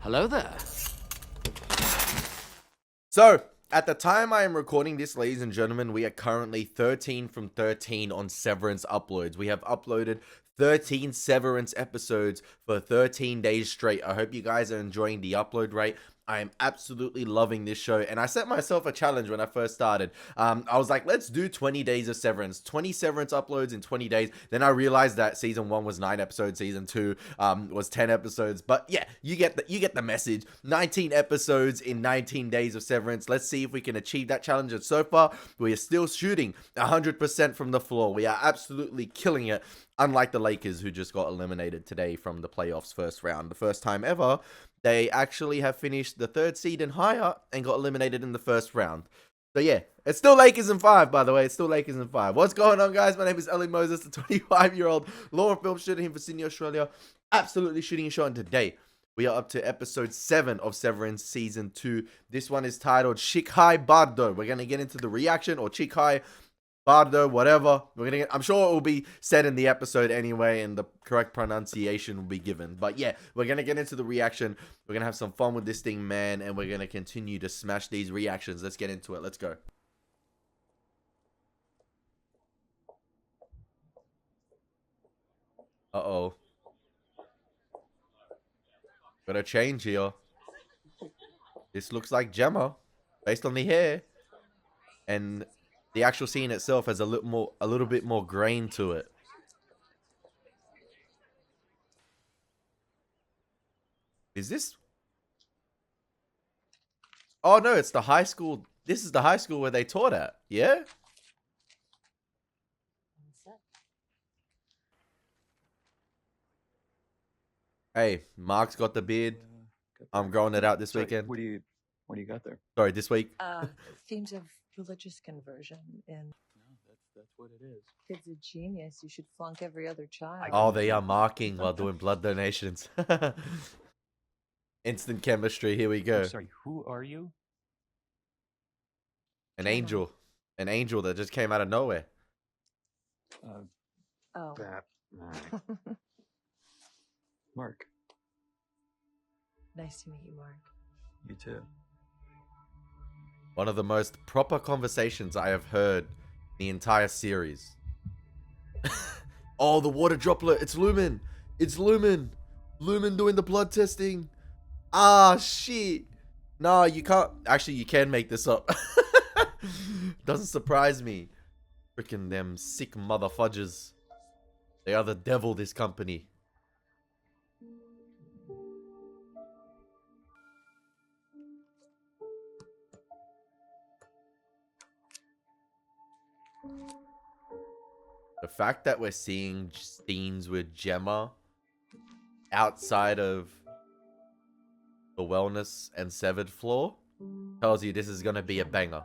Hello there. So, at the time I am recording this, ladies and gentlemen, we are currently 13 from 13 on Severance uploads. We have uploaded 13 Severance episodes for 13 days straight. I hope you guys are enjoying the upload rate. I am absolutely loving this show, and I set myself a challenge when I first started. I was like, let's do 20 days of Severance, 20 Severance uploads in 20 days. Then I realized that season 1 was 9 episodes, season 2 was 10 episodes. But yeah, you get the message. 19 episodes in 19 days of Severance. Let's see if we can achieve that challenge. And so far, we are still shooting 100% from the floor. We are absolutely killing it. Unlike the Lakers, who just got eliminated today from the playoffs first round. The first time ever, they actually have finished the 3rd seed and higher and got eliminated in the first round. So yeah, it's still Lakers in 5, by the way. It's still Lakers in 5. What's going on, guys? My name is Elie Moses, the 25-year-old law and film student here for Sydney, Australia. Absolutely shooting a shot, and today we are up to episode 7 of Severance season 2. This one is titled Chikhai Bardo. We're going to get into the reaction, or Chikhai Bardo, whatever. I'm sure it will be said in the episode anyway, and the correct pronunciation will be given. But yeah, we're gonna get into the reaction. We're gonna have some fun with this thing, man, and we're gonna continue to smash these reactions. Let's get into it. Let's go. Uh-oh. Got a change here. This looks like Gemma, based on the hair. And the actual scene itself has a little bit more grain to it. Is this? Oh no, it's the high school. This is the high school where they taught at. Yeah? Hey, Mark's got the beard. I'm growing it out this weekend. What do you got there? Sorry, this week. Themes of religious conversion, and No, that's what it is. kid's a genius. You should flunk every other child. Oh, they are marking while doing blood donations. Instant chemistry. Here we go. I'm sorry, who are you? An angel. An angel that just came out of nowhere. Oh, That Mark. nice to meet you, Mark. You too. One of the most proper conversations I have heard the entire series. Oh, the water droplet. It's Lumen. It's Lumen. Lumen doing the blood testing. Ah, shit. No, you can't. Actually, you can make this up. Doesn't surprise me. Freaking them sick mother fudges. They are the devil, this company. The fact that we're seeing scenes with Gemma outside of the wellness and severed floor tells you this is going to be a banger.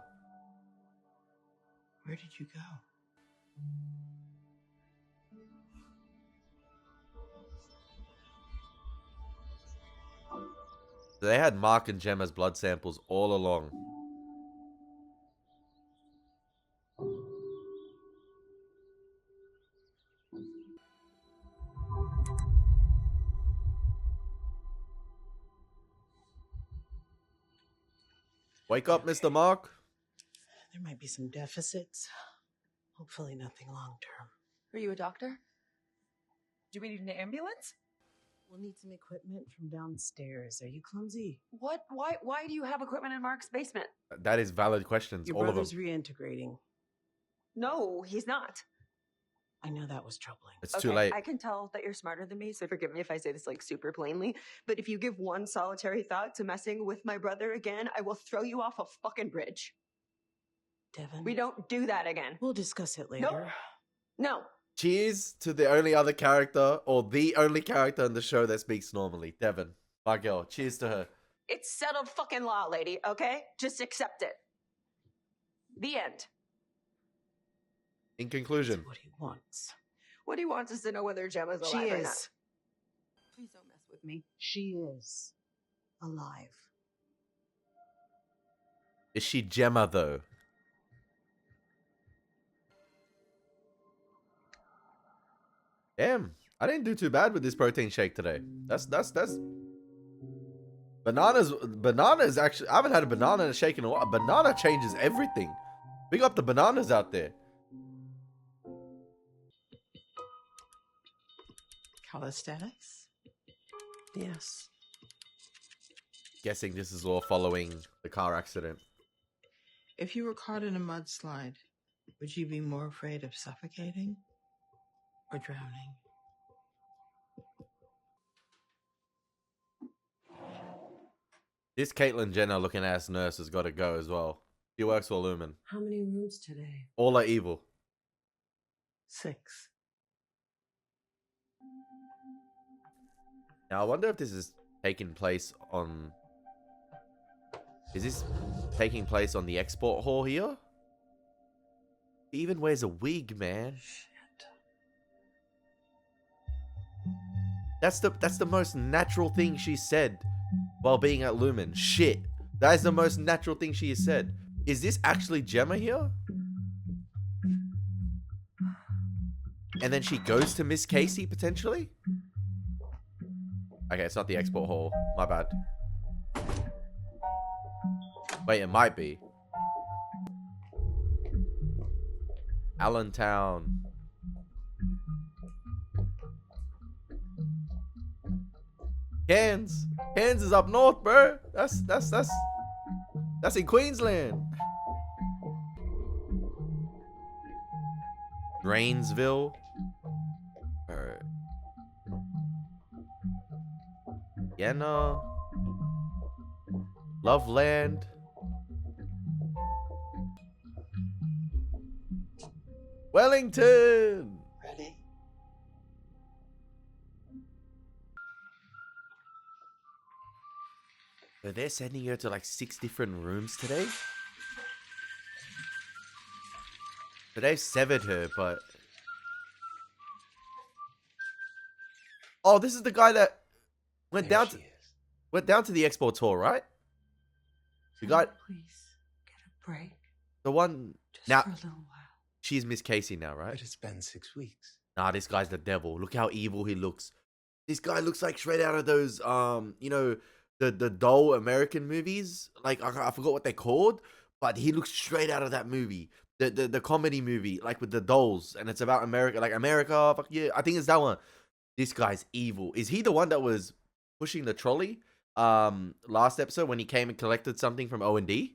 Where did you go? So they had Mark and Gemma's blood samples all along. Wake up, Mr. Mark. There might be some deficits. Hopefully nothing long term. Are you a doctor? Do we need an ambulance? We'll need some equipment from downstairs. Are you clumsy? What? Why do you have equipment in Mark's basement? That is valid questions, Your all of them. brother's reintegrating. No, he's not. I know that was troubling. It's too late. I can tell that you're smarter than me, so forgive me if I say this like super plainly. But if you give one solitary thought to messing with my brother again, I will throw you off a fucking bridge. Devin, We don't do that again. we'll discuss it later. Nope. No. Cheers to the only other character, or the only character in the show that speaks normally. Devin, my girl. Cheers to her. It's settled fucking law, lady, okay? Just accept it. The end. In conclusion. That's what he wants. What he wants is to know whether Gemma's She alive or is. not. Please don't mess with me. She is alive. Is she Gemma, though? Damn, I didn't do too bad with this protein shake today. That's Banana is actually, I haven't had a banana and a shake in a while. A banana changes everything. Big up the bananas out there. Calisthenics? Yes. Guessing this is all following the car accident. If you were caught in a mudslide, would you be more afraid of suffocating or drowning? This Caitlyn Jenner looking ass nurse has got to go as well. She works for Lumen. How many rooms today? All are evil. 6. Now I wonder if this is taking place on... Is this taking place on the export hall here? He even wears a wig, man. Shit. That's the most natural thing she said while being at Lumen. Shit. That is the most natural thing she has said. Is this actually Gemma here? And then she goes to Miss Casey, potentially? Okay, it's not the export hall. My bad. Wait, it might be. Allentown. Cairns. Cairns is up north, bro. That's in Queensland. Drainsville. Alright. Vienna. Loveland. Wellington. Ready? So they're sending her to like 6 different rooms today? So they've severed her, but... Oh, this is the guy that went down to the expo tour, right? The guy, Please get a break. the one Just now. for a little while. She's Miss Casey now, right? But it's been 6 weeks. Nah, this guy's the devil. Look how evil he looks. This guy looks like straight out of those, you know, the doll American movies. Like I forgot what they're called, but he looks straight out of that movie. The comedy movie, like with the dolls, and it's about America, like America. Fuck yeah, I think it's that one. This guy's evil. Is he the one that was pushing the trolley? Last episode when he came and collected something from O&D?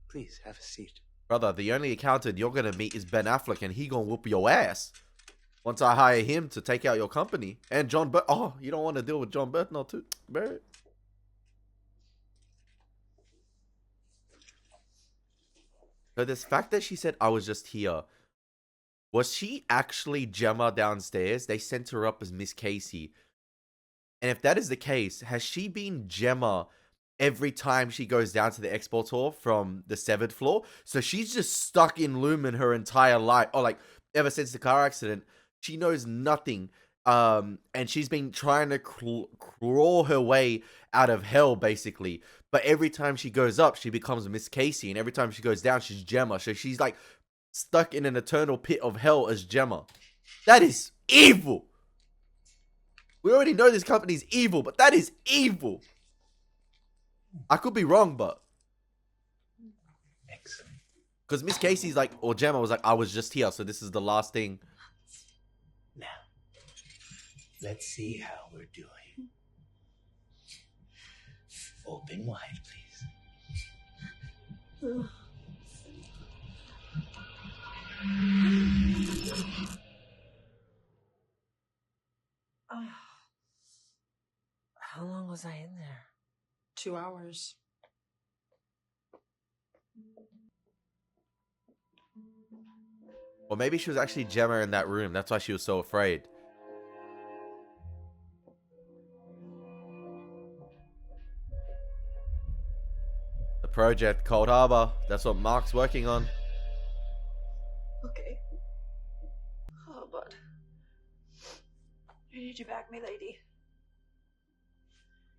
Please have a seat. Brother, the only accountant you're gonna meet is Ben Affleck, and he gonna whoop your ass once I hire him to take out your company. And John Burt. Oh, you don't want to deal with John Burtnell too, bro. So this fact that she said I was just here, was she actually Gemma downstairs? They sent her up as Miss Casey. And if that is the case, has she been Gemma every time she goes down to the export tour from the 7th floor? So she's just stuck in Lumen her entire life. Or like ever since the car accident, she knows nothing. And she's been trying to crawl her way out of hell, basically. But every time she goes up, she becomes Miss Casey. And every time she goes down, she's Gemma. So she's like stuck in an eternal pit of hell as Gemma. That is evil. We already know this company's evil, but that is evil. I could be wrong, but... Excellent. Because Miss Casey's like, or Gemma was like, I was just here, so this is the last thing. Now, let's see how we're doing. Open wide, please. How long was I in there? 2 hours. Or maybe she was actually Gemma in that room. That's why she was so afraid. The project, Cold Harbor. That's what Mark's working on. Okay. Oh, bud. I need you back, me lady.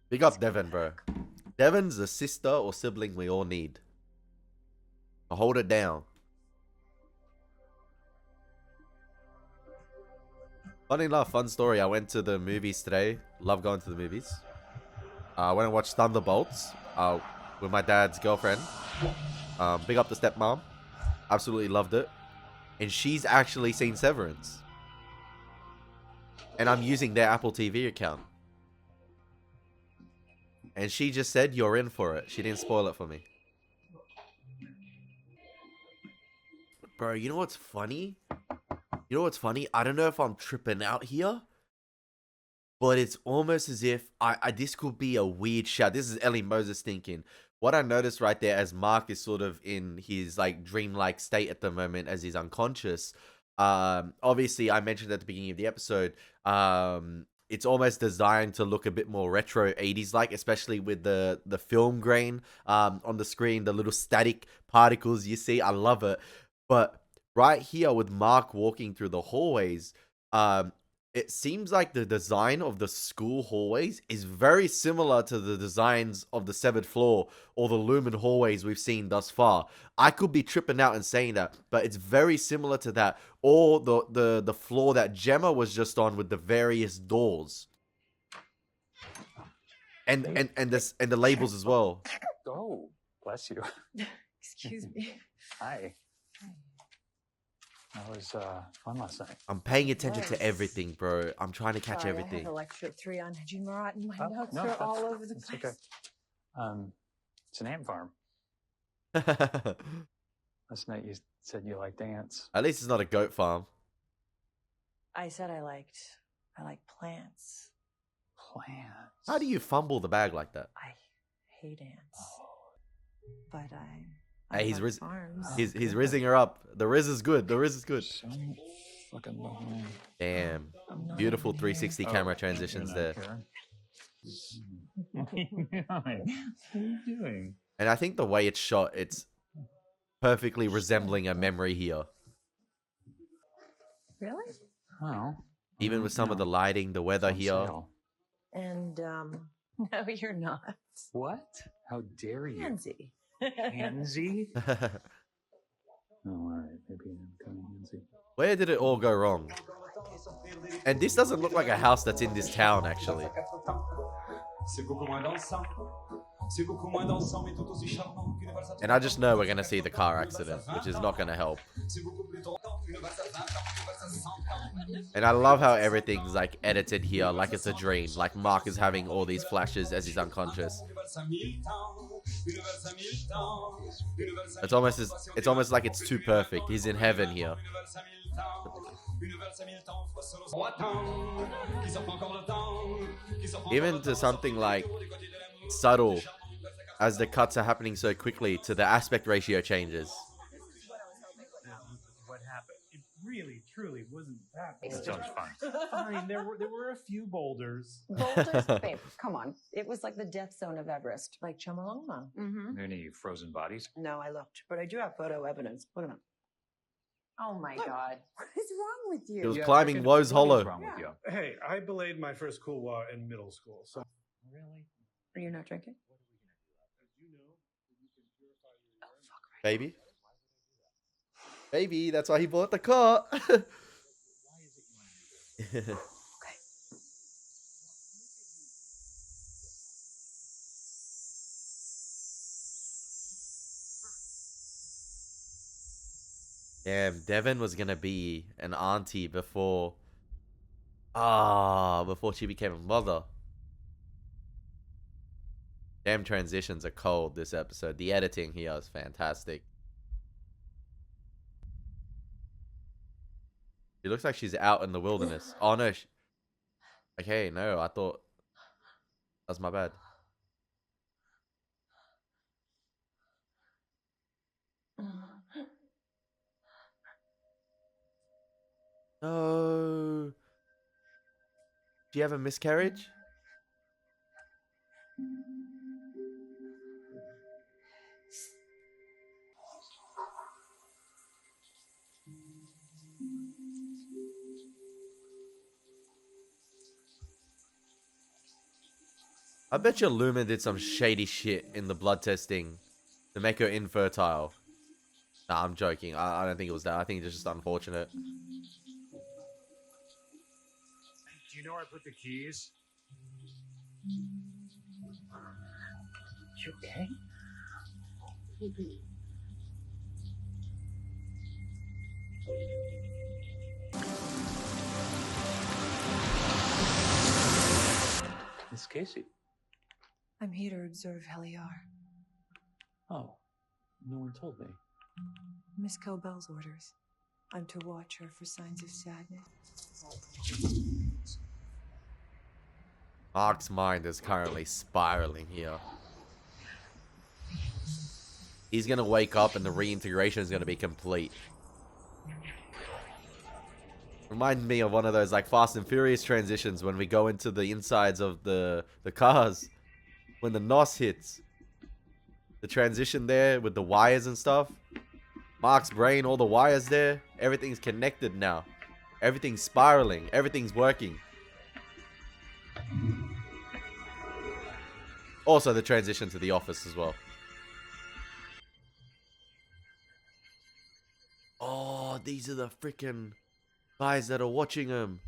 Big up Devon, bro. Devon's a sister or sibling we all need. To hold it down. Funny enough, fun story. I went to the movies today. Love going to the movies. I went and watched Thunderbolts with my dad's girlfriend. Big up the stepmom. Absolutely loved it. And she's actually seen Severance. And I'm using their Apple TV account. And she just said, you're in for it. She didn't spoil it for me. Bro, you know what's funny? You know what's funny? I don't know if I'm tripping out here. But it's almost as if this could be a weird shot. This is Elie Moses thinking. What I noticed right there as Mark is sort of in his like dreamlike state at the moment as he's unconscious. Obviously, I mentioned at the beginning of the episode, it's almost designed to look a bit more retro 80s like, especially with the film grain on the screen, the little static particles you see. I love it. But right here with Mark walking through the hallways, it seems like the design of the school hallways is very similar to the designs of the severed floor or the Lumen hallways we've seen thus far. I could be tripping out and saying that, but it's very similar to that, or the floor that Gemma was just on with the various doors. And the labels as well. Oh, bless you. Excuse me. Hi. That was fun last night. I'm paying attention to everything, bro. I'm trying to catch Sorry, I everything. have a lecture at 3 on Gene Marat and my Oh, notes no, are that's- all over the that's place. okay. It's an ant farm. Last night you said you like dance. At least it's not a goat farm. I said I like plants. Plants. How do you fumble the bag like that? I hate ants. But I Hey, he's love farms. He's rizzing her up. The Riz is good. The Riz is good. So fucking long. Damn. I'm not Beautiful even 360 Oh, camera transitions there. What are you doing? And I think the way it's shot, it's perfectly resembling a memory here. Really? Well, Even with some of the lighting, the weather here. And no, you're not. What? How dare you? Pansy. Pansy? Oh, alright. Maybe I'm kind of pansy. Where did it all go wrong? And this doesn't look like a house that's in this town, actually. And I just know we're going to see the car accident, which is not going to help. And I love how everything's like edited here, like it's a dream. Like Mark is having all these flashes as he's unconscious. It's almost like it's too perfect. He's in heaven here. Even to something like subtle, as the cuts are happening so quickly, to the aspect ratio changes. What happened? It really, truly wasn't that bad. That sounds fun. Fine, there were a few boulders. Boulders, babe, come on. It was like the death zone of Everest. Like Chomolungma. Mm-hmm. Any frozen bodies? No, I looked, but I do have photo evidence. Look at them. Oh my God. What is wrong with It was you? climbing Woe's What is Hollow. wrong with you? Hey, I belayed my first couloir in middle school, so Really? Are you not drinking? Baby. Baby, that's why he bought the car. Damn, Devon was gonna be an auntie before she became a mother. Damn, transitions are cold this episode. The editing here is fantastic. She looks like she's out in the wilderness. Oh no. Okay, no, I thought that's my bad. No. Do you have a miscarriage? I bet you Lumen did some shady shit in the blood testing to make her infertile. Nah, I'm joking. I don't think it was that. I think it's just unfortunate. you know where I put the keys? You okay? Miss Casey. I'm here to observe Heliar. Oh, no one told me. Miss Cobell's orders. I'm to watch her for signs of sadness. Mark's mind is currently spiraling here. He's gonna wake up and the reintegration is gonna be complete. Reminds me of one of those like Fast and Furious transitions when we go into the insides of the cars. When the NOS hits. The transition there with the wires and stuff. Mark's brain, all the wires there. Everything's connected now. Everything's spiraling. Everything's working. Also the transition to the office as well. Oh, these are the freaking guys that are watching him.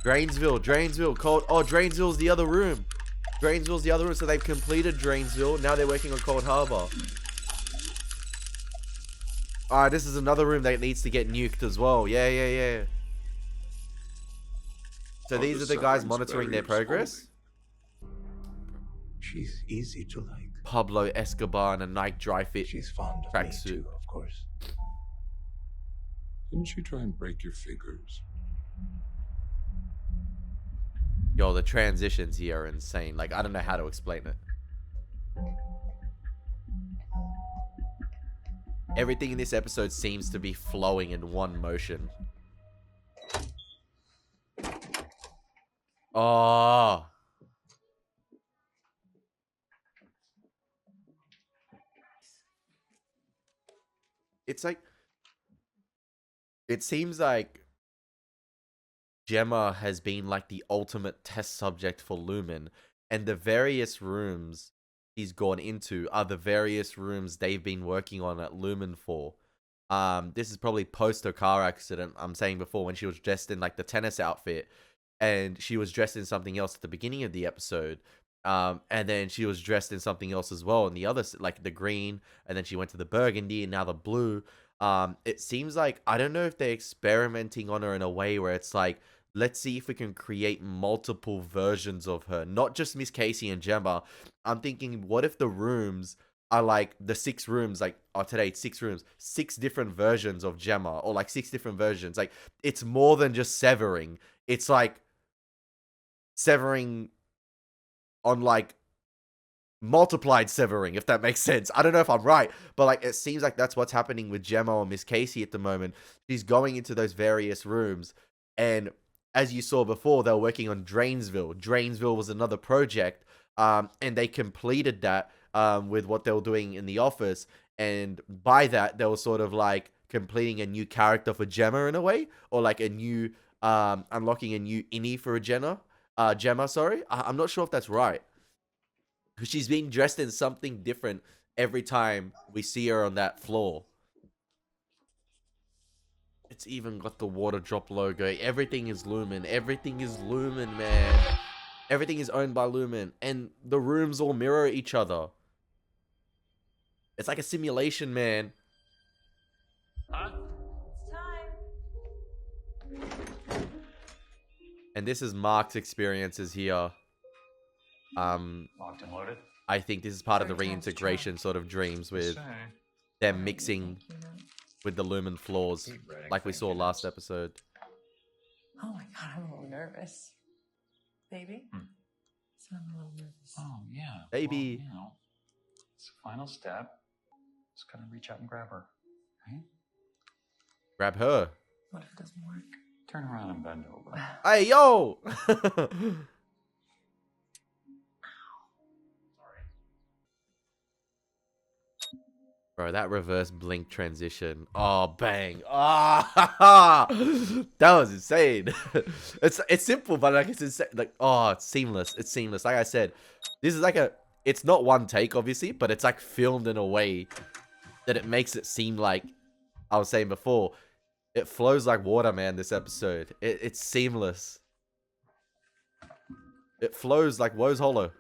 Drainsville, Cold. Oh, Drainsville's the other room. Drainsville's the other room, so they've completed Drainsville. Now they're working on Cold Harbor. Alright, this is another room that needs to get nuked as well. Yeah. So these are the guys monitoring their progress? She's easy to like. Pablo Escobar in a Nike dry fit She's fond of me tracksuit. too, of course. Didn't she try and break your fingers? Yo, the transitions here are insane. Like, I don't know how to explain it. Everything in this episode seems to be flowing in one motion. Oh. It's like... It seems like Gemma has been like the ultimate test subject for Lumen, and the various rooms he's gone into are the various rooms they've been working on at Lumen for. This is probably post her car accident. I'm saying before, when she was dressed in like the tennis outfit, and she was dressed in something else at the beginning of the episode. And then she was dressed in something else as well, and the other, like the green, and then she went to the burgundy, and now the blue. It seems like, I don't know if they're experimenting on her in a way where it's like, let's see if we can create multiple versions of her, not just Miss Casey and Gemma. I'm thinking, what if the rooms are like the 6 rooms, like, oh, today it's 6 rooms, 6 different versions of Gemma, or like 6 different versions. Like, it's more than just severing. It's like severing on like multiplied severing, if that makes sense. I don't know if I'm right, but like, it seems like that's what's happening with Gemma or Miss Casey at the moment. She's going into those various rooms, and as you saw before, they were working on Drainsville. Drainsville was another project, and they completed that with what they were doing in the office, and by that, they were sort of like completing a new character for Gemma in a way, or like a new, unlocking a new innie for a Gemma, sorry. I'm not sure if that's right. She's being dressed in something different every time we see her on that floor. It's even got the water drop logo. Everything is Lumen. Everything is Lumen, man. Everything is owned by Lumen. And the rooms all mirror each other. It's like a simulation, man. Huh? It's time. And this is Mark's experiences here. Locked and loaded. I think this is part of the reintegration sort of dreams with them mixing with the Lumen floors, like we saw last episode. Oh my god, I'm a little nervous. Baby? So I'm a little nervous. Oh, yeah. Baby. Well, you know, it's the final step. Just gotta reach out and grab her. Right? Grab her. What if it doesn't work? Turn around and bend over. Hey, yo! Bro, that reverse blink transition. Oh, bang. Ah, that was insane. It's simple, but like, it's insane. Like, oh, it's seamless. It's seamless. Like I said, this is like it's not one take, obviously, but it's like filmed in a way that it makes it seem like, I was saying before, It flows like water, man, this episode. It's seamless. It flows like Woe's Hollow.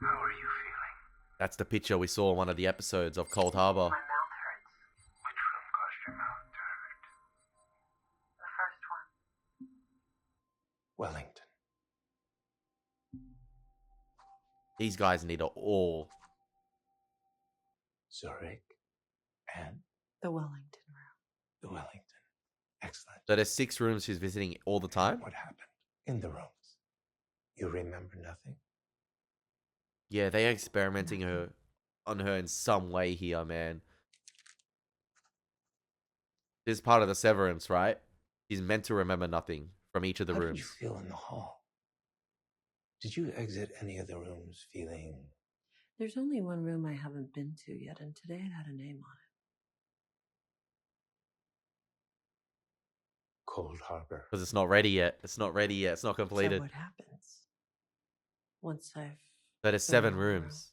How are you feeling? That's the picture we saw in one of the episodes of Cold Harbor. My mouth hurts. Which room caused your mouth to hurt? The first one. Wellington. These guys need it all. Zurich. And The Wellington room. the Wellington. Excellent. So there's 6 rooms she's visiting all the time? What happened in the rooms? You remember nothing? Yeah, they're experimenting on her in some way here, man. This is part of the severance, right? She's meant to remember nothing from each of the How rooms. did you feel in the hall? Did you exit any of the rooms feeling There's only one room I haven't been to yet, and today it had a name on it. Cold Harbor? Because it's not ready yet. It's not ready yet. It's not So completed. what happens once I've So there's done 7 all the rooms.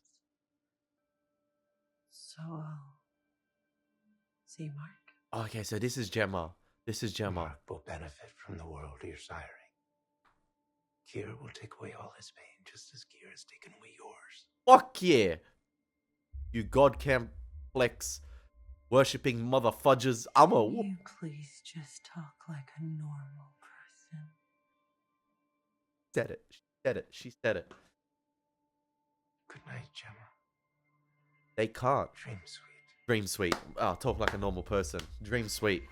So I'll see Mark. Okay, so this is Gemma. This is Gemma. Mark will benefit from the world you're siring. Kira will take away all his pain, just as Kira has taken away yours. Fuck yeah! You god complex worshipping mother fudgers. I'm a whoop. You please just talk like a normal person. Said it. She said it. She said it. Good night, Gemma. They can't. Dream sweet. Dream sweet. Oh, talk like a normal person. Dream sweet.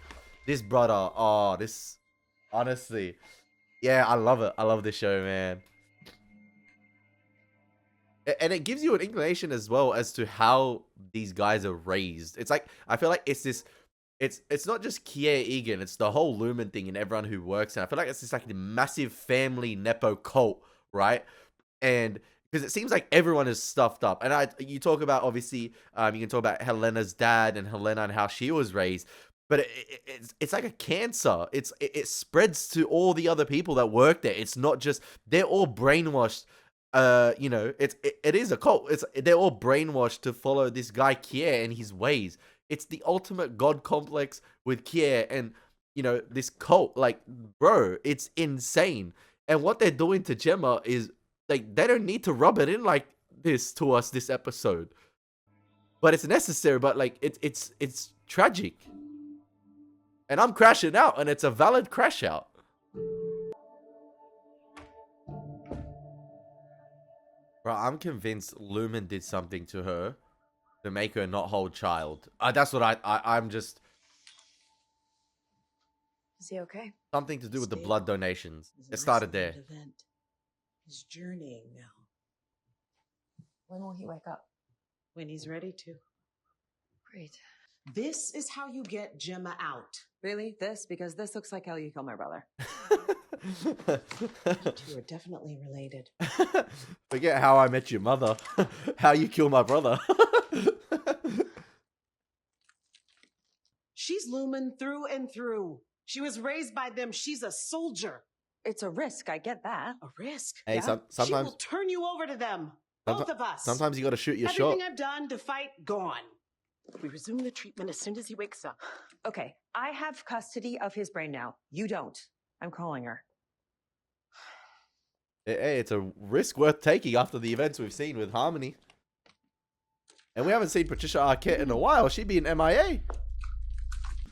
This brother. Oh, this. Honestly. Yeah, I love it. I love this show, man. And it gives you an inclination as well as to how these guys are raised. It's like, I feel like it's this, it's not just Kier Egan, it's the whole Lumen thing and everyone who works. And I feel like it's this like massive family Nepo cult, right? And because it seems like everyone is stuffed up. And you talk about, obviously, you can talk about Helena's dad and Helena and how she was raised. But it's like a cancer. It spreads to all the other people that work there. It's not just, they're all brainwashed. You know, it is a cult. They're all brainwashed to follow this guy Kier and his ways. It's the ultimate god complex with Kier and, you know, this cult. Like, bro, it's insane. And what they're doing to Gemma is, like, they don't need to rub it in like this to us this episode. But it's necessary, but like it's tragic. And I'm crashing out, and it's a valid crash out. Bro, I'm convinced Lumen did something to her to make her not hold child. That's what I'm just... Is he okay? Something to do with the Stable. blood donations. Is a It started there. resonant event. He's journeying now. When will he wake up? When he's ready to. Great. This is how you get Gemma out. Really? This? Because this looks like how you kill my brother. You two are definitely related. Forget How I Met Your Mother. How you kill my brother. She's Lumen through and through. She was raised by them. She's a soldier. It's a risk, I get that. A risk. Hey, Yeah? She sometimes will turn you over to them. Both of us. sometimes you got to shoot your Everything shot. I've done to fight, gone. We resume the treatment as soon as he wakes up. Okay, I have custody of his brain now. You don't. I'm calling her. Hey, it's a risk worth taking after the events we've seen with Harmony. And we haven't seen Patricia Arquette in a while. She'd be an MIA.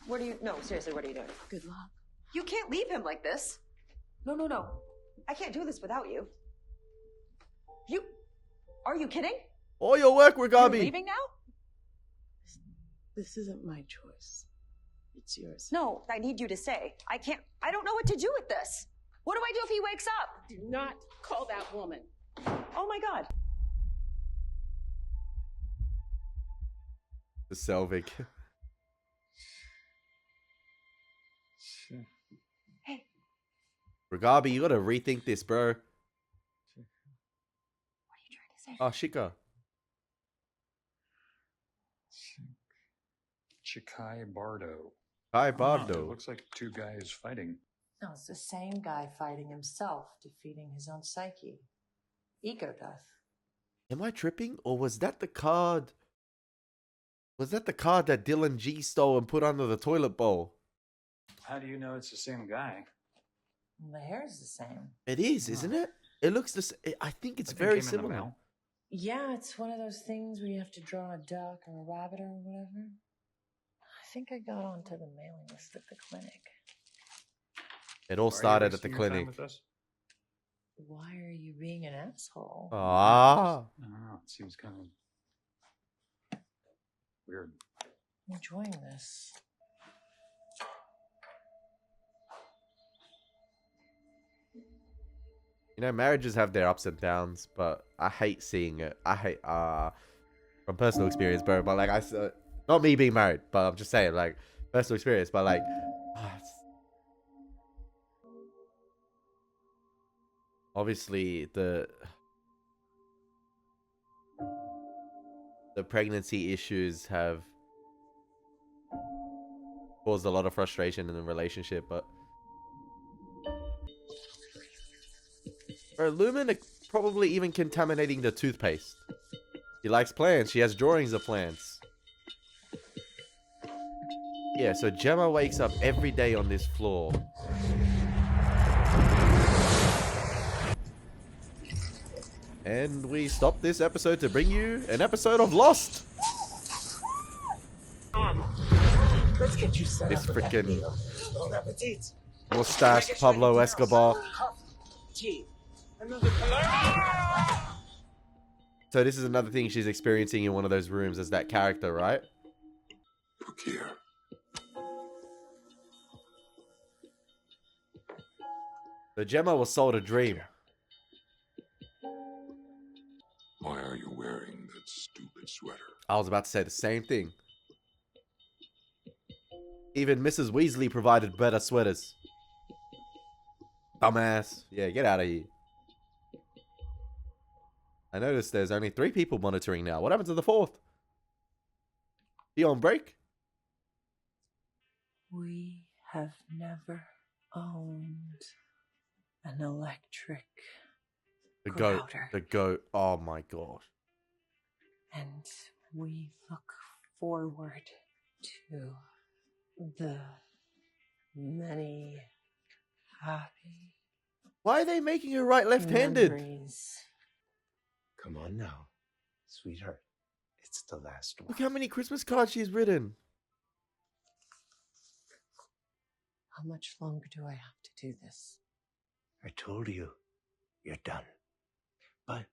What are you... No, seriously, what are you doing? Good luck. You can't leave him like this. No. I can't do this without you. You... Are you kidding? All your work, You're Ragabi. leaving now? This isn't my choice. It's yours. No, I need you to stay. I can't... I don't know what to do with this. What do I do if he wakes up? Do not call that woman. Oh my God. The Selvig. Hey. Ragabi, you got to rethink this, bro. What are you trying to say? Oh, Shika. Chikhai Bardo. Hi, It Bardo. looks like 2 guys fighting. No, it's the same guy fighting himself, defeating his own psyche. Ego death. Am I tripping? Or was that the card Was that the card that Dylan G stole and put under the toilet bowl? How do you know it's the same guy? The hair's the same. It is, isn't it? It looks the same. I think it's That very thing came in the similar. mail. Yeah, it's one of those things where you have to draw a duck or a rabbit or whatever. I think I got onto the mailing list at the clinic. It all Are you started at the wasting your time clinic. with us? Why are you being an asshole? Ah. I don't know. It seems kind of weird. I'm enjoying this. You know, marriages have their ups and downs, but I hate seeing it. I hate, from personal experience, bro. But like, not me being married, but I'm just saying, like, personal experience. But like, obviously the pregnancy issues have caused a lot of frustration in the relationship, but bro, Lumen probably even contaminating the toothpaste. She likes plants. She has drawings of plants. Yeah, so Gemma wakes up every day on this floor. And we stopped this episode to bring you an episode of Lost. Let's get you set This up with that freaking meal. Bon appetit. mustache Pablo Escobar. Tea. Another So this is another thing she's experiencing in one of those rooms as that character, right? Look here. So Gemma was sold a dream. Why are you wearing that stupid sweater? I was about to say the same thing. Even Mrs. Weasley provided better sweaters. Dumbass. Yeah, get out of here. I noticed there's only 3 people monitoring now. What happened to the 4th? He on break? We have never owned an electric The goat. grouter. The goat. Oh my gosh. And we look forward to the many happy Why are they making her right left-handed? memories. Come on now, sweetheart. It's the last one. Look how many Christmas cards she's written. How much longer do I have to do this? I told you, you're done. But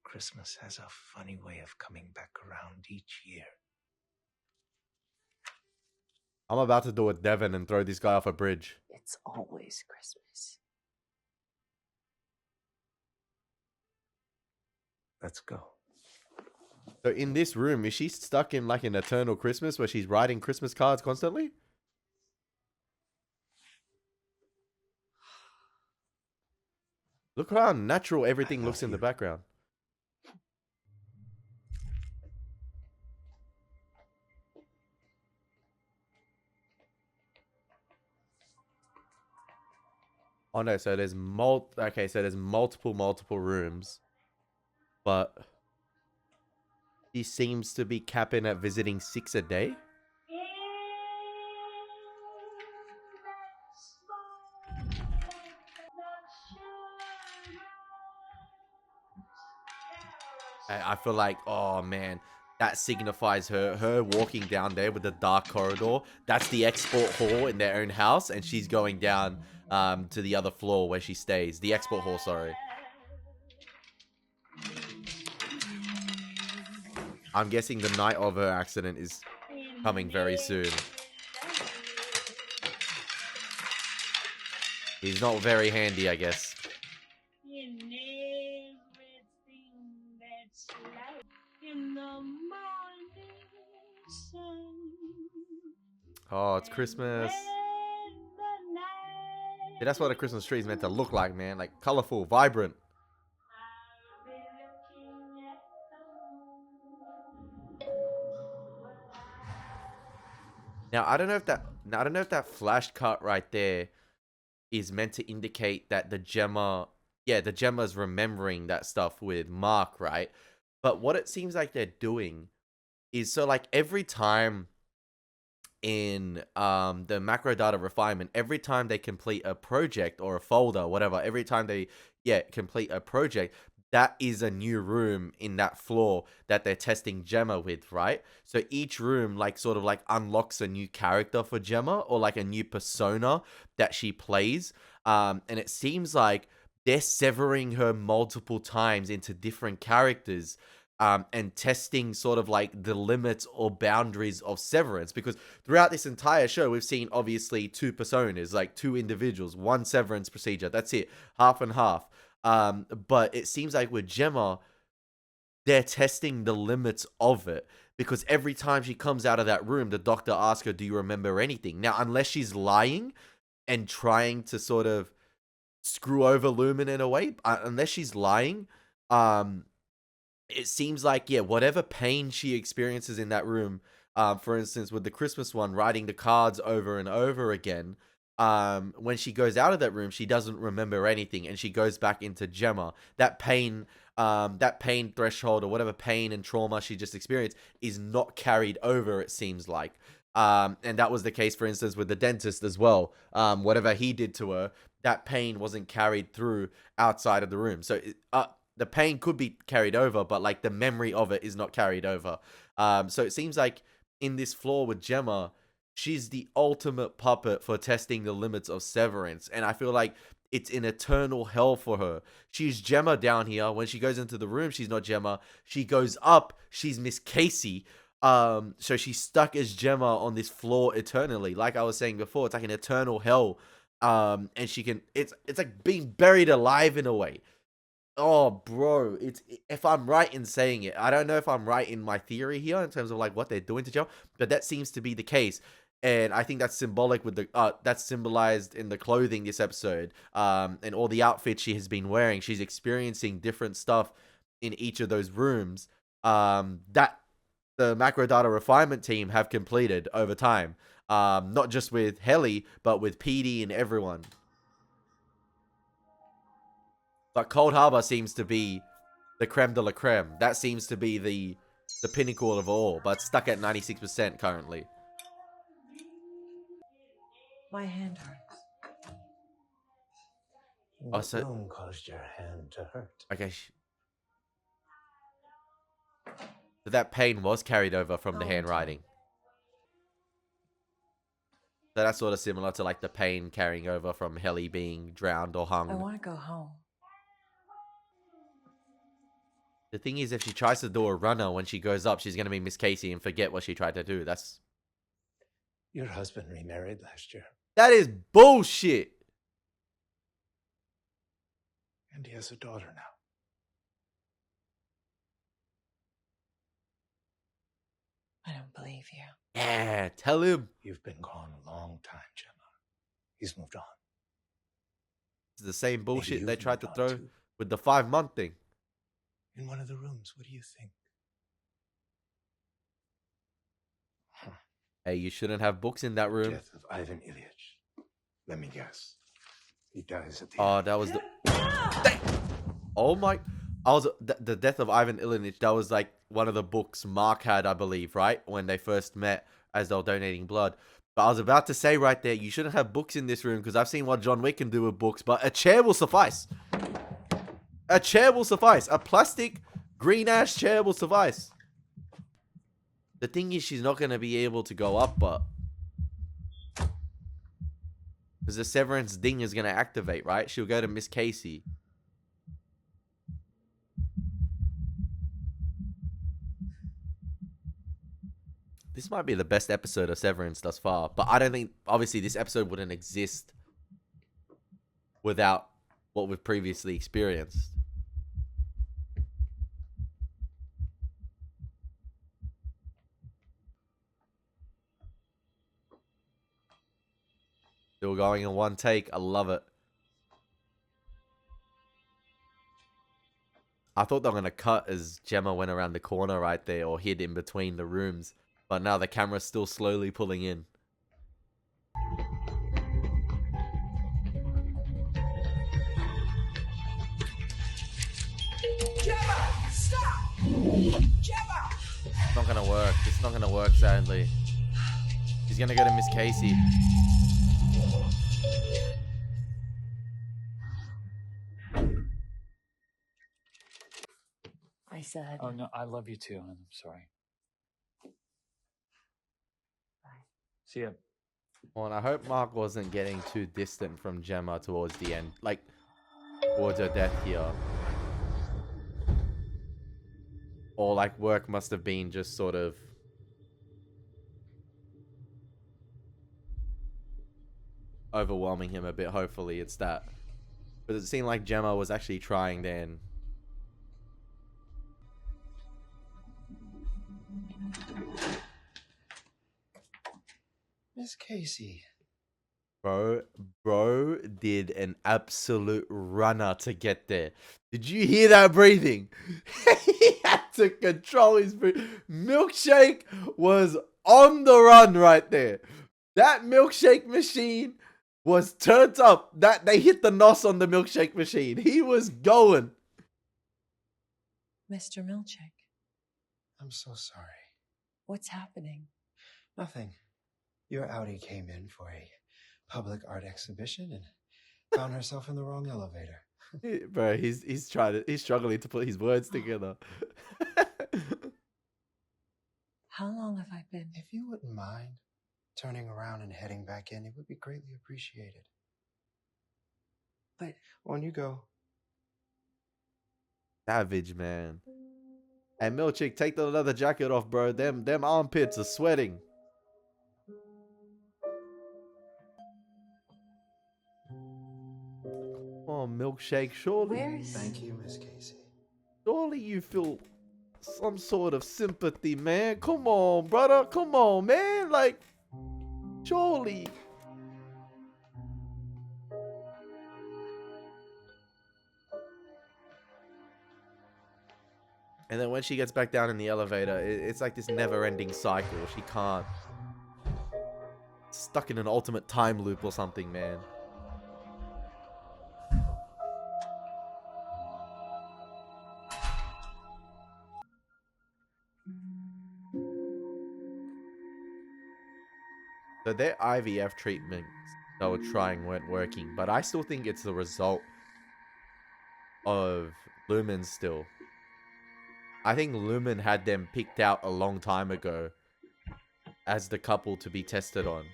Christmas has a funny way of coming back around each year. I'm about to do a Devon and throw this guy off a bridge. It's always Christmas. Let's go. So in this room, is she stuck in like an eternal Christmas where she's writing Christmas cards constantly? Look how natural everything looks in the background. Oh no, so there's multiple rooms. But he seems to be capping at visiting 6 a day. I feel like, oh man, that signifies her walking down there with the dark corridor. That's the export hall in their own house, and she's going down to the other floor where she stays. The export hall, sorry. I'm guessing the night of her accident is coming very soon. He's not very handy, I guess. Oh, it's Christmas. Yeah, that's what a Christmas tree is meant to look like, man. Like, colorful, vibrant. Now, I don't know if that flash cut right there is meant to indicate that the Gemma's remembering that stuff with Mark, right? But what it seems like they're doing is so like every time in the macro data refinement, every time they complete a project or a folder, whatever, every time they complete a project, that is a new room in that floor that they're testing Gemma with, right? So each room like sort of like unlocks a new character for Gemma, or like a new persona that she plays. And it seems like they're severing her multiple times into different characters, and testing sort of like the limits or boundaries of Severance, because throughout this entire show we've seen obviously two personas, like two individuals, one Severance procedure, that's it, half and half. But it seems like with Gemma, they're testing the limits of it, because every time she comes out of that room, the doctor asks her, do you remember anything? Now, unless she's lying and trying to sort of screw over Lumen in a way, unless she's lying, it seems like, whatever pain she experiences in that room, for instance, with the Christmas one, writing the cards over and over again, when she goes out of that room, she doesn't remember anything, and she goes back into Gemma. That pain threshold, or whatever pain and trauma she just experienced, is not carried over, it seems like. And that was the case, for instance, with the dentist as well. Whatever he did to her, that pain wasn't carried through outside of the room. So the pain could be carried over, but like the memory of it is not carried over. So it seems like in this floor with Gemma, she's the ultimate puppet for testing the limits of Severance. And I feel like it's an eternal hell for her. She's Gemma down here. When she goes into the room, she's not Gemma. She goes up, she's Miss Casey. So she's stuck as Gemma on this floor eternally. Like I was saying before, it's like an eternal hell. And she can, it's like being buried alive in a way. Oh, bro, if I'm right in saying it, I don't know if I'm right in my theory here in terms of like what they're doing to Gemma, but that seems to be the case. And I think that's symbolic with the that's symbolized in the clothing this episode, and all the outfits she has been wearing. She's experiencing different stuff in each of those rooms, that the macro data refinement team have completed over time, not just with Elie, but with PD and everyone. But Cold Harbor seems to be the creme de la creme. That seems to be the pinnacle of all, but it's stuck at 96% currently. My hand hurts. What room caused your hand to hurt? Okay. So that pain was carried over from the handwriting. So that's sort of similar to like the pain carrying over from Elie being drowned or hung. I want to go home. The thing is, if she tries to do a runner when she goes up, she's going to be Miss Casey and forget what she tried to do. That's... Your husband remarried last year. That is bullshit. And he has a daughter now. I don't believe you. Yeah, tell him. You've been gone a long time, Gemma. He's moved on. It's the same bullshit they tried to throw with the 5-month thing. In one of the rooms, what do you think? Hey, you shouldn't have books in that room. Death of Ivan Ilyich. Let me guess. He dies at the end. That was the... Oh my... the death of Ivan Ilyich, that was like one of the books Mark had, I believe, right? When they first met as they were donating blood. But I was about to say right there, you shouldn't have books in this room, because I've seen what John Wick can do with books, but a chair will suffice. A chair will suffice. A plastic green ash chair will suffice. The thing is, she's not going to be able to go up, but... because the Severance ding is going to activate, right? She'll go to Miss Casey. This might be the best episode of Severance thus far. But I don't think... obviously, this episode wouldn't exist without what we've previously experienced. Still going in one take. I love it. I thought they were going to cut as Gemma went around the corner right there, or hid in between the rooms. But now the camera's still slowly pulling in. Gemma! Stop! Gemma! It's not gonna work. It's not gonna work, sadly. He's gonna go to Miss Casey. I said. Oh no, I love you too, and I'm sorry. Bye. See ya. Well, and I hope Mark wasn't getting too distant from Gemma towards the end, like towards her death here. Or like work must have been just sort of overwhelming him a bit. Hopefully it's that. But it seemed like Gemma was actually trying then. Miss Casey. Bro did an absolute runner to get there. Did you hear that breathing? He had to control his breathing. Milkshake was on the run right there. That milkshake machine was turned up. That they hit the nos on the milkshake machine. He was going. Mr. Milchick, I'm so sorry. what's happening? Nothing. Your Audi came in for a public art exhibition and found herself in the wrong elevator. Bro, he's struggling to put his words together. How long have I been? If you wouldn't mind turning around and heading back in, it would be greatly appreciated. But on you go. Savage, man. Hey, Milchick, take the leather jacket off, bro. Them armpits are sweating. Oh, Milkshake, surely. Thank you, Miss Casey. Surely you feel some sort of sympathy, man. Come on, brother. Come on, man. Like, surely. And then when she gets back down in the elevator, it's like this never-ending cycle. She can't. Stuck in an ultimate time loop or something, man. So their IVF treatments they were trying weren't working, but I still think it's the result of Lumen still. I think Lumen had them picked out a long time ago as the couple to be tested on.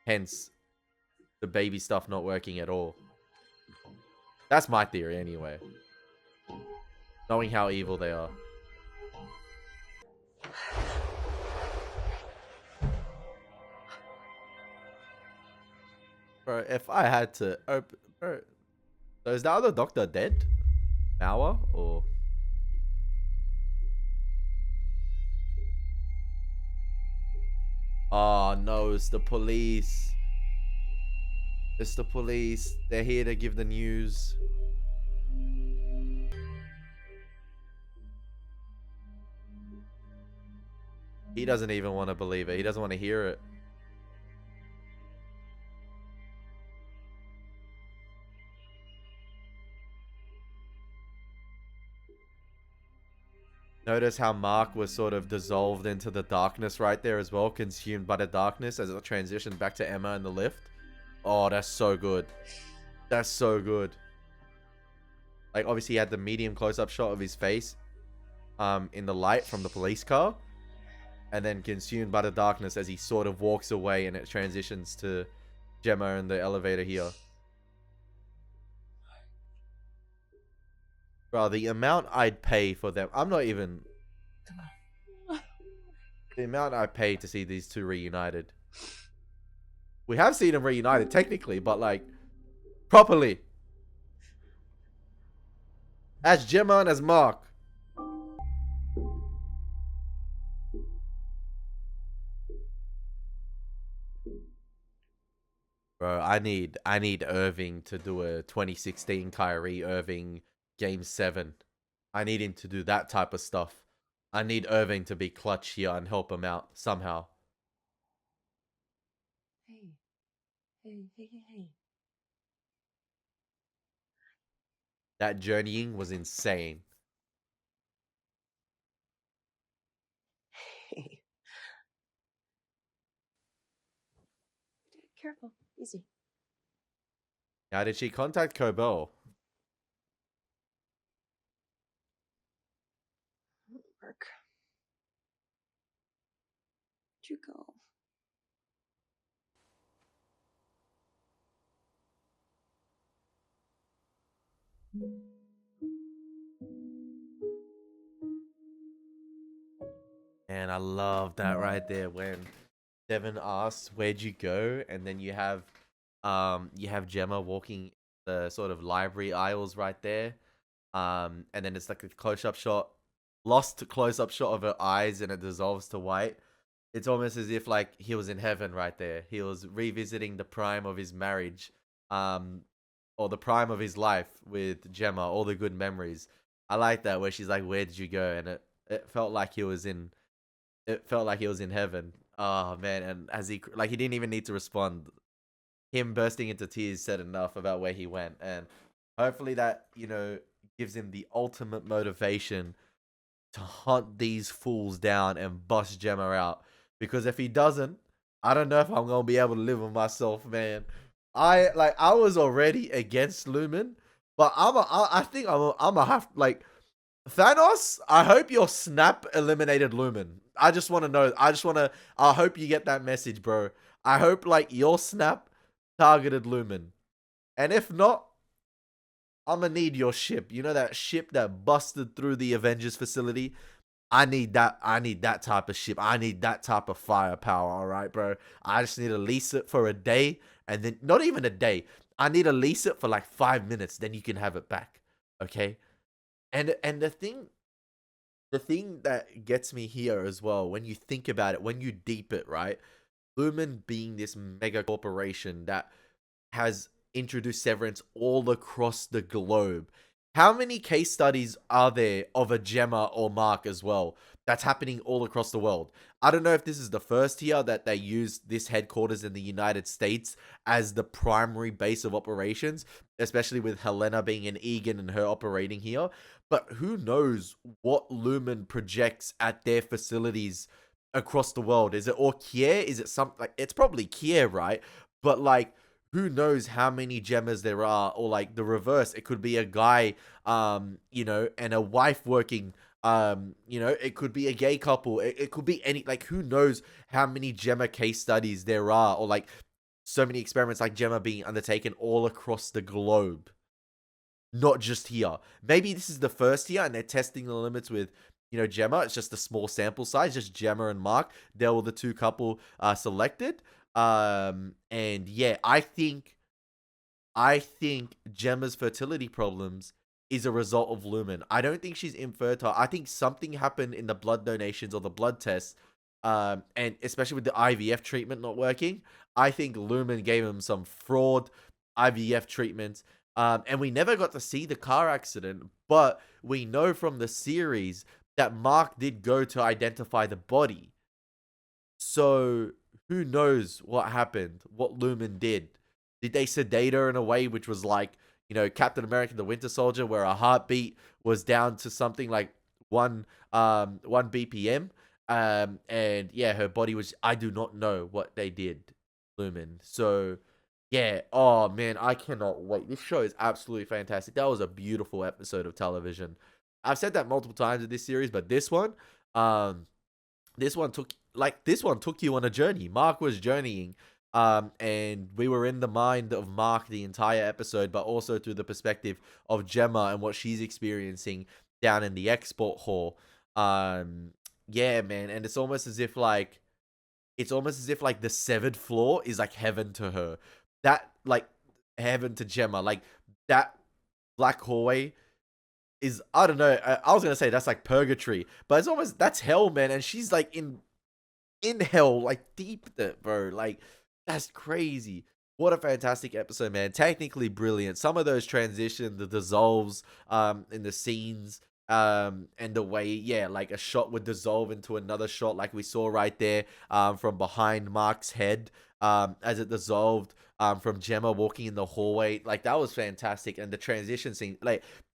Hence, the baby stuff not working at all. That's my theory anyway. Knowing how evil they are. Bro, if I had to open... Bro, so is the other doctor dead? Mauer? Or... Oh no, it's the police. It's the police. They're here to give the news. He doesn't even want to believe it. He doesn't want to hear it. Notice how Mark was sort of dissolved into the darkness right there as well, consumed by the darkness as it transitioned back to Emma in the lift. Oh, that's so good. That's so good. Like, obviously he had the medium close-up shot of his face in the light from the police car, and then consumed by the darkness as he sort of walks away, and it transitions to Gemma in the elevator here. Bro, the amount I'd pay for them. I'm not even... The amount I paid to see these two reunited. We have seen them reunited, technically, but like, properly. As Gemma and as Mark. Bro, I need Irving to do a 2016 Kyrie Irving Game 7. I need him to do that type of stuff. I need Irving to be clutch here and help him out somehow. Hey. That journeying was insane. Careful. Easy. How did she contact Kobel? Work. Where'd you go? And I love that right there when Devin asks, "Where'd you go?" And then you have Gemma walking the sort of library aisles right there. And then it's like a close-up shot, lost close-up shot of her eyes, and it dissolves to white. It's almost as if like he was in heaven right there. He was revisiting the prime of his marriage, or the prime of his life with Gemma, all the good memories. I like that where she's like, "Where did you go?" And it felt like he was in heaven. Oh man, and as he didn't even need to respond. Him bursting into tears said enough about where he went, and hopefully that gives him the ultimate motivation to hunt these fools down and bust Gemma out. Because if he doesn't, I don't know if I'm gonna be able to live with myself, man. I was already against Lumen, but I think I'm gonna have Thanos. I hope your snap eliminated Lumen. I just want to know. I hope you get that message, bro. I hope your snap targeted Lumen, and if not, I'm gonna need your ship. You know that ship that busted through the Avengers facility? I need that. I need that type of ship. I need that type of firepower. All right, bro. I just need to lease it for a day, and then not even a day. I need to lease it for 5 minutes. Then you can have it back. Okay. And the thing that gets me here as well, when you think about it, when you deep it, right? Lumen being this mega corporation that has introduced Severance all across the globe. How many case studies are there of a Gemma or Mark as well that's happening all across the world? I don't know if this is the first year that they use this headquarters in the United States as the primary base of operations, especially with Helena being an Egan and her operating here. But who knows what Lumen projects at their facilities across the world? Is it all Kier? Is it something it's probably Kier, right? But who knows how many Gemmas there are, or the reverse. It could be a guy, and a wife working, it could be a gay couple. It could be any, who knows how many Gemma case studies there are, or so many experiments like Gemma being undertaken all across the globe. Not just here. Maybe this is the first year and they're testing the limits with, Gemma. It's just a small sample size, just Gemma and Mark. They were the two couple selected. And yeah, I think Gemma's fertility problems is a result of Lumen. I don't think she's infertile. I think something happened in the blood donations or the blood tests, and especially with the IVF treatment not working. I think Lumen gave him some fraud IVF treatment. And we never got to see the car accident, but we know from the series that Mark did go to identify the body. So who knows what happened, what Lumen did. Did they sedate her in a way which was Captain America the Winter Soldier, where a heartbeat was down to something like 1 BPM? And yeah, her body was, I do not know what they did, Lumen. So yeah, oh man, I cannot wait. This show is absolutely fantastic. That was a beautiful episode of television. I've said that multiple times in this series, but this one took you on a journey. Mark was journeying, and we were in the mind of Mark the entire episode, but also through the perspective of Gemma and what she's experiencing down in the export hall. Yeah, man, and it's almost as if the severed floor is heaven to her. That heaven to Gemma, that black hallway is, I don't know. I was gonna say that's purgatory, but it's almost, that's hell, man. And she's in hell, deep there, bro. That's crazy. What a fantastic episode, man. Technically brilliant. Some of those transitions, the dissolves, in the scenes, and the way, yeah, a shot would dissolve into another shot, like we saw right there, from behind Mark's head, as it dissolved, from Gemma walking in the hallway. That was fantastic. And the transition scene,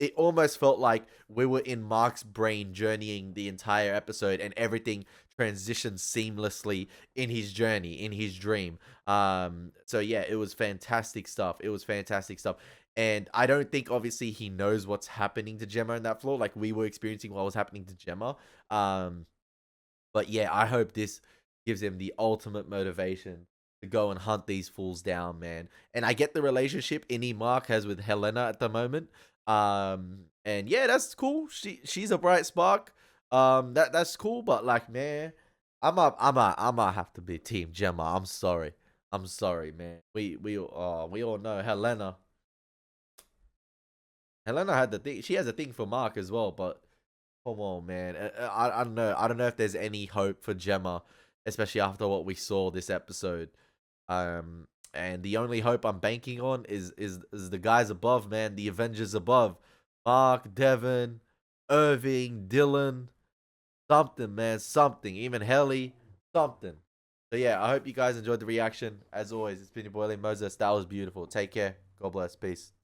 it almost felt like we were in Mark's brain journeying the entire episode, and everything transition seamlessly in his journey, in his dream. So yeah, it was fantastic stuff. It was fantastic stuff. And I don't think obviously he knows what's happening to Gemma on that floor, like we were experiencing what was happening to Gemma. But yeah, I hope this gives him the ultimate motivation to go and hunt these fools down, man. And I get the relationship Mark has with Helena at the moment. And yeah, that's cool. She's a bright spark. That's cool, but like, man, I might have to be Team Gemma. I'm sorry, man. We all know Helena. Helena had the thing. She has a thing for Mark as well, but come on, man. I don't know. I don't know if there's any hope for Gemma, especially after what we saw this episode. And the only hope I'm banking on is the guys above, man. The Avengers above. Mark, Devin, Irving, Dylan. Something, man. Something. Even Helly. Something. So yeah, I hope you guys enjoyed the reaction. As always, it's been your boy Elie Moses. That was beautiful. Take care. God bless. Peace.